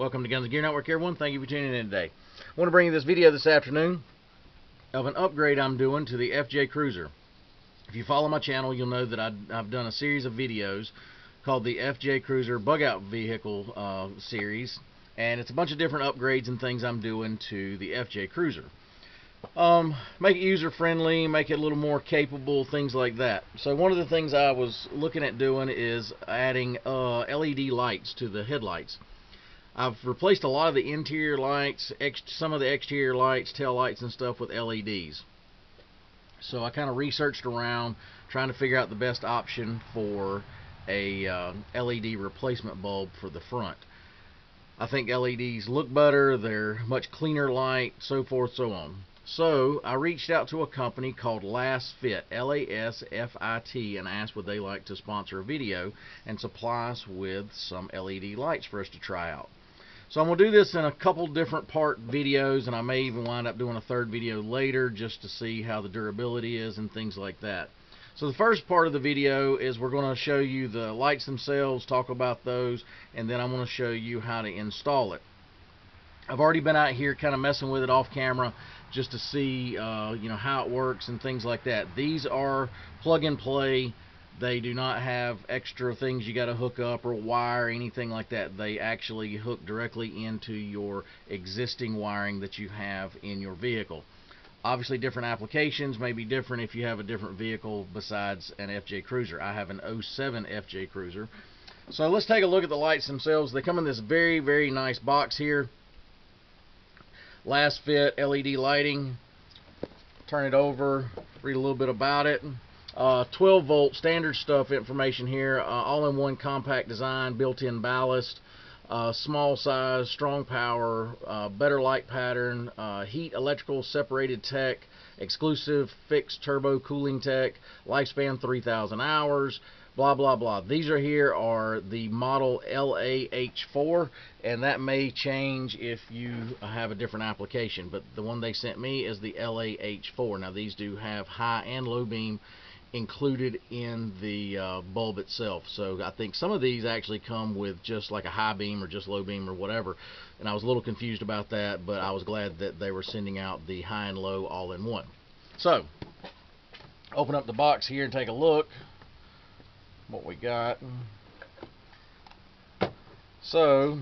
Welcome to Guns and Gear Network, everyone. Thank you for tuning in today. I want to bring you this video this afternoon of an upgrade I'm doing to the FJ Cruiser. If you follow my channel, you'll know that I've done a series of videos called the FJ Cruiser Bug Out Vehicle series, and it's a bunch of different upgrades and things I'm doing to the FJ Cruiser. Make it user-friendly, make it a little more capable, things like that. So one of the things I was looking at doing is adding LED lights to the headlights. I've replaced a lot of the interior lights, some of the exterior lights, tail lights and stuff with LEDs. So I kind of researched around trying to figure out the best option for a LED replacement bulb for the front. I think LEDs look better, they're much cleaner light, so forth, so on. So I reached out to a company called Lasfit, L-A-S-F-I-T, and asked would they like to sponsor a video and supply us with some LED lights for us to try out. So I'm going to do this in a couple different part videos, and I may even wind up doing a third video later just to see how the durability is and things like that. So the first part of the video is we're going to show you the lights themselves, talk about those, and then I'm going to show you how to install it. I've already been out here kind of messing with it off camera just to see how it works and things like that. These are plug and play. They do not have extra things you got to hook up or wire or anything like that. They actually hook directly into your existing wiring that you have in your vehicle. Obviously different applications may be different if you have a different vehicle besides an FJ Cruiser. I have an 07 FJ Cruiser. So let's take a look at the lights themselves. They come in this very, very nice box here. Lasfit LED lighting. Turn it over, read a little bit about it. 12 volt standard stuff information here, all-in-one compact design, built-in ballast, small size, strong power, better light pattern, heat electrical separated tech, exclusive fixed turbo cooling tech, lifespan 3,000 hours, blah blah blah. These are the model LAH4, and that may change if you have a different application, but the one they sent me is the LAH4. Now these do have high and low beam included in the bulb itself, so I think some of these actually come with just like a high beam or just low beam or whatever, and I was a little confused about that, but I was glad that they were sending out the high and low all in one. So open up the box here and take a look what we got. So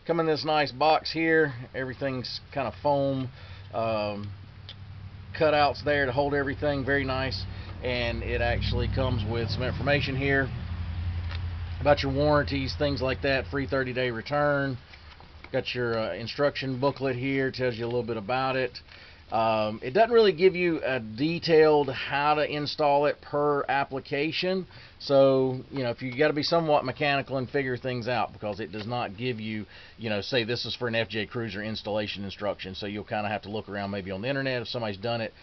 come in this nice box here, everything's kind of foam cutouts there to hold everything, very nice. And it actually comes with some information here about your warranties, things like that, free 30-day return. Got your instruction booklet here, tells you a little bit about it. It doesn't really give you a detailed how to install it per application, so if you got to be somewhat mechanical and figure things out, because it does not give you, say this is for an FJ Cruiser installation instruction, so you'll kind of have to look around maybe on the internet if somebody's done it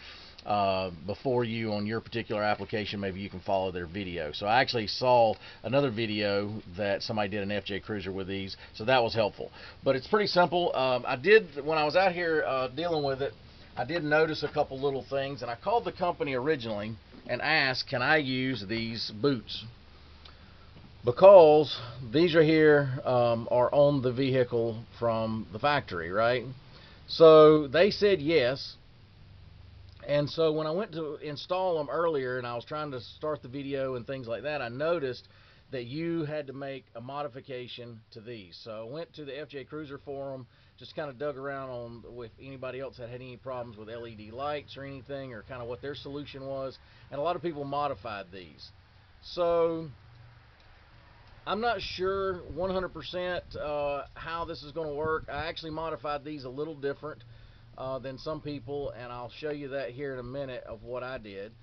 before you on your particular application. Maybe you can follow their video. So I actually saw another video that somebody did an FJ Cruiser with these, so that was helpful. But it's pretty simple. When I was out here dealing with it, I did notice a couple little things, and I called the company originally and asked, can I use these boots? Because these are are on the vehicle from the factory, right? So they said yes. And so when I went to install them earlier and I was trying to start the video and things like that, I noticed that you had to make a modification to these. So I went to the FJ Cruiser forum, just kind of dug around on if anybody else had any problems with LED lights or anything, or kind of what their solution was, and a lot of people modified these. So I'm not sure 100% how this is going to work. I actually modified these a little different than some people, and I'll show you that here in a minute of what I did.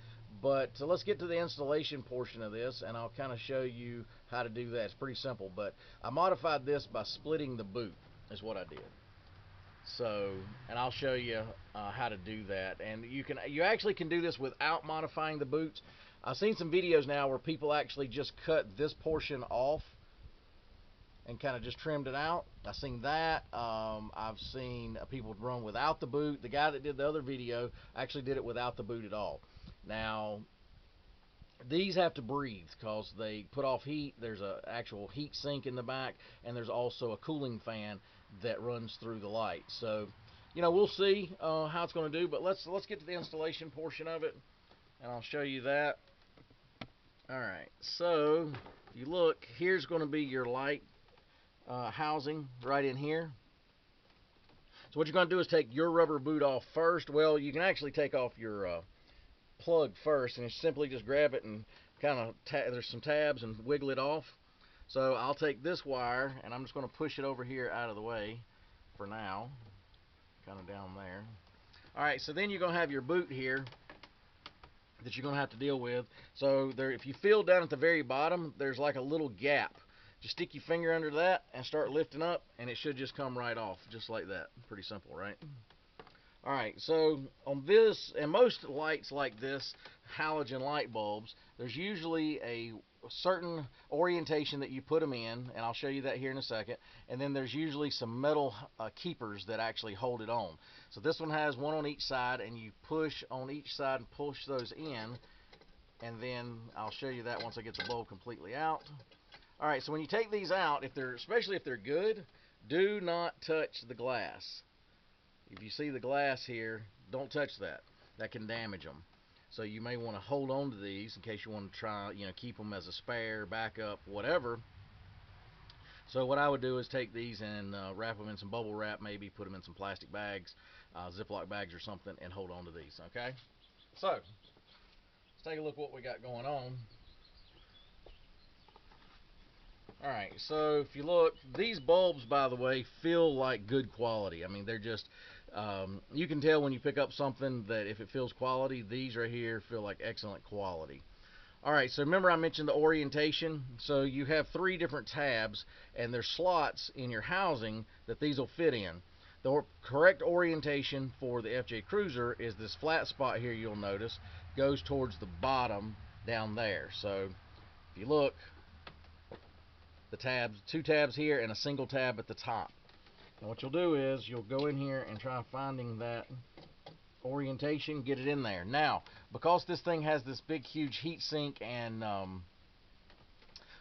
But so let's get to the installation portion of this, and I'll kind of show you how to do that. It's pretty simple, but I modified this by splitting the boot is what I did. So, and I'll show you how to do that. And you actually can do this without modifying the boots. I've seen some videos now where people actually just cut this portion off and kind of just trimmed it out. I've seen that. I've seen people run without the boot. The guy that did the other video actually did it without the boot at all. Now, These have to breathe because they put off heat. There's an actual heat sink in the back, and there's also a cooling fan that runs through the light. So, we'll see how it's going to do. But let's get to the installation portion of it, and I'll show you that. All right. So, if you look, here's going to be your light housing right in here. So what you're going to do is take your rubber boot off first. Well, you can actually take off your plug first, and you simply just grab it and kind of there's some tabs and wiggle it off. So I'll take this wire and I'm just going to push it over here out of the way for now, kind of down there. Alright, so then you're going to have your boot here that you're going to have to deal with. So there, if you feel down at the very bottom, there's like a little gap. Just stick your finger under that and start lifting up, and it should just come right off, just like that. Pretty simple, right? Alright, so on this, and most lights like this, halogen light bulbs, there's usually a certain orientation that you put them in, and I'll show you that here in a second, and then there's usually some metal keepers that actually hold it on. So this one has one on each side, and you push on each side and push those in, and then I'll show you that once I get the bulb completely out. Alright, so when you take these out, especially if they're good, do not touch the glass. If you see the glass here, don't touch that. That can damage them. So you may want to hold on to these in case you want to try, keep them as a spare, backup, whatever. So what I would do is take these and wrap them in some bubble wrap, maybe put them in some plastic bags, Ziploc bags or something, and hold on to these, okay? So, let's take a look at what we got going on. Alright, so if you look, these bulbs, by the way, feel like good quality. I mean, they're just, you can tell when you pick up something that if it feels quality, these right here feel like excellent quality. Alright, so remember I mentioned the orientation. So you have 3 different tabs, and there's slots in your housing that these will fit in. The correct orientation for the FJ Cruiser is this flat spot here, you'll notice, goes towards the bottom down there. So if you look, the tabs, 2 tabs here and a single tab at the top. And what you'll do is you'll go in here and try finding that orientation, get it in there. Now, because this thing has this big huge heat sink and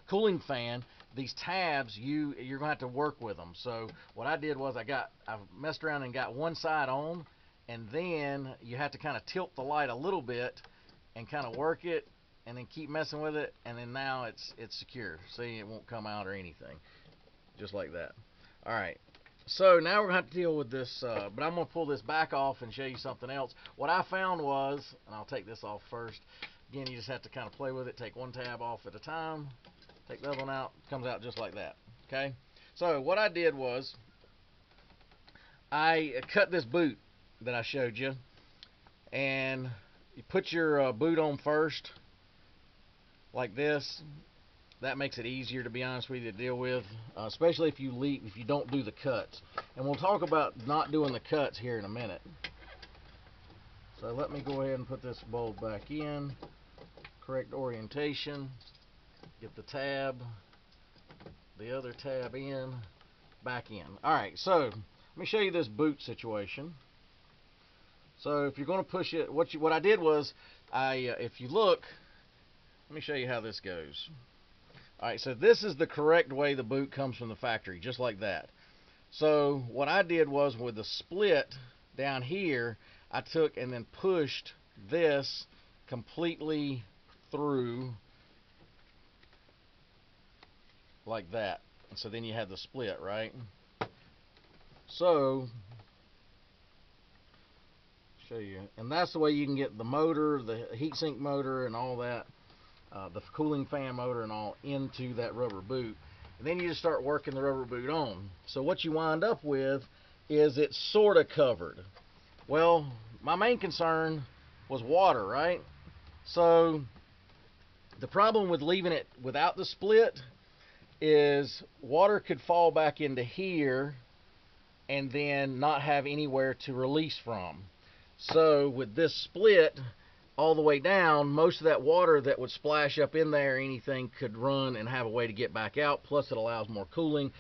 cooling fan, these tabs, you're going to have to work with them. So what I did was I messed around and got one side on, and then you have to kind of tilt the light a little bit and kind of work it, and then keep messing with it, and then now it's secure. See, it won't come out or anything. Just like that. Alright, so now we're going to have to deal with this, but I'm going to pull this back off and show you something else. What I found was, and I'll take this off first, again, you just have to kind of play with it, take one tab off at a time, take the other one out, it comes out just like that. Okay, so what I did was, I cut this boot that I showed you, and you put your boot on first, like this. That makes it easier, to be honest with you, to deal with, especially if you don't do the cuts. And we'll talk about not doing the cuts here in a minute. So let me go ahead and put this bulb back in, correct orientation, get the tab, the other tab in, back in. Alright, so let me show you this boot situation. So if you're going to push it, what I did was, if you look, let me show you how this goes. Alright, so this is the correct way the boot comes from the factory, just like that. So what I did was, with the split down here, I took and then pushed this completely through like that. And so then you have the split, right? So show you, and that's the way you can get the motor, the heatsink motor and all that, the cooling fan motor and all, into that rubber boot. And then you just start working the rubber boot on. So what you wind up with is it's sort of covered. Well, my main concern was water, right? So the problem with leaving it without the split is water could fall back into here and then not have anywhere to release from. So with this split all the way down, most of that water that would splash up in there, anything, could run and have a way to get back out. Plus it allows more cooling.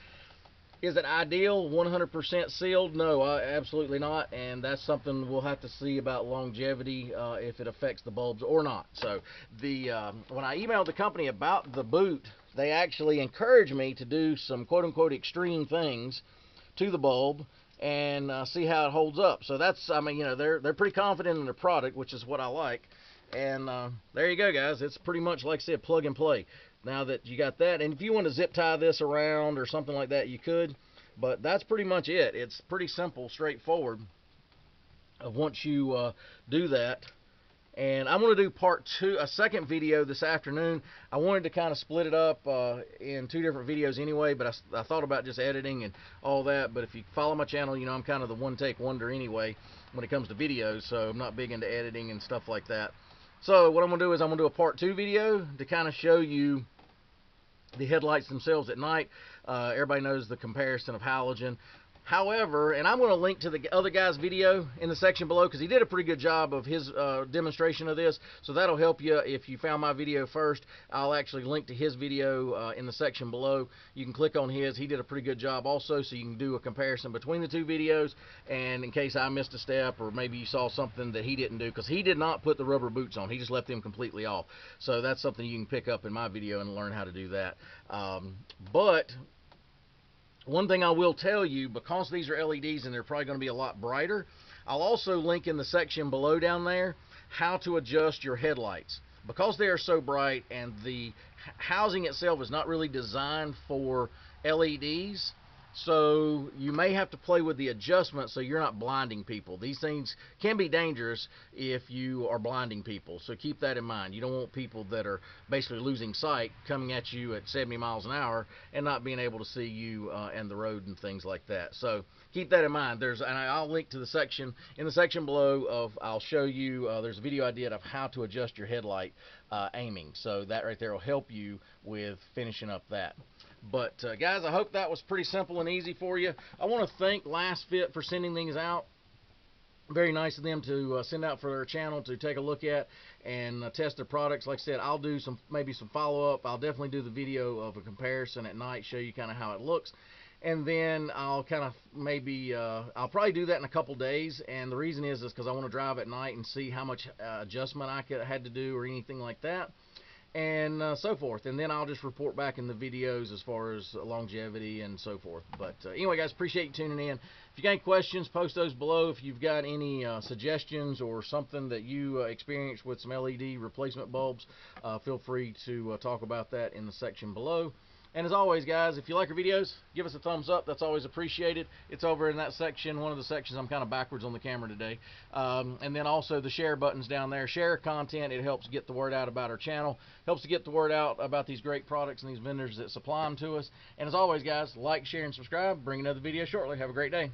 Is it ideal 100% sealed? No, absolutely not, and that's something we'll have to see about longevity, if it affects the bulbs or not. So when I emailed the company about the boot, they actually encouraged me to do some quote-unquote extreme things to the bulb and see how it holds up. So that's, I mean, you know, they're pretty confident in their product, which is what I like. And there you go, guys. It's pretty much, like I said, plug and play. Now that you got that, and if you want to zip tie this around or something like that, you could. But that's pretty much it. It's pretty simple, straightforward. Once you do that, and I'm going to do part 2, a second video this afternoon. I wanted to kind of split it up in 2 different videos anyway, but I thought about just editing and all that. But if you follow my channel, you know I'm kind of the one-take wonder anyway when it comes to videos, so I'm not big into editing and stuff like that. So what I'm going to do is I'm going to do a part 2 video to kind of show you the headlights themselves at night. Everybody knows the comparison of halogen. However, and I'm going to link to the other guy's video in the section below, because he did a pretty good job of his demonstration of this, so that'll help you. If you found my video first, I'll actually link to his video in the section below. You can click on his. He did a pretty good job also, so you can do a comparison between the 2 videos, and in case I missed a step or maybe you saw something that he didn't do, because he did not put the rubber boots on. He just left them completely off. So that's something you can pick up in my video and learn how to do that. But one thing I will tell you, because these are LEDs and they're probably going to be a lot brighter, I'll also link in the section below down there how to adjust your headlights. Because they are so bright and the housing itself is not really designed for LEDs, so you may have to play with the adjustment so you're not blinding people. These things can be dangerous if you are blinding people, so keep that in mind. You don't want people that are basically losing sight coming at you at 70 miles an hour and not being able to see you and the road and things like that. So keep that in mind. And I'll link to the section in the section below of, I'll show you, there's a video I did of how to adjust your headlight aiming. So that right there will help you with finishing up that. But guys, I hope that was pretty simple and easy for you. I want to thank Lasfit for sending things out. Very nice of them to send out for their channel to take a look at and test their products. Like I said, I'll do maybe some follow-up. I'll definitely do the video of a comparison at night, show you kind of how it looks. And then I'll kind of maybe, I'll probably do that in a couple days. And the reason is because I want to drive at night and see how much adjustment I had to do or anything like that. And so forth, and then I'll just report back in the videos as far as longevity and so forth. But anyway, guys, appreciate you tuning in. If you got any questions, post those below. If you've got any suggestions or something that you experienced with some LED replacement bulbs, feel free to talk about that in the section below. And as always, guys, if you like our videos, give us a thumbs up. That's always appreciated. It's over in that section, one of the sections. I'm kind of backwards on the camera today. And then also the share buttons down there. Share content. It helps get the word out about our channel. Helps to get the word out about these great products and these vendors that supply them to us. And as always, guys, like, share, and subscribe. Bring another video shortly. Have a great day.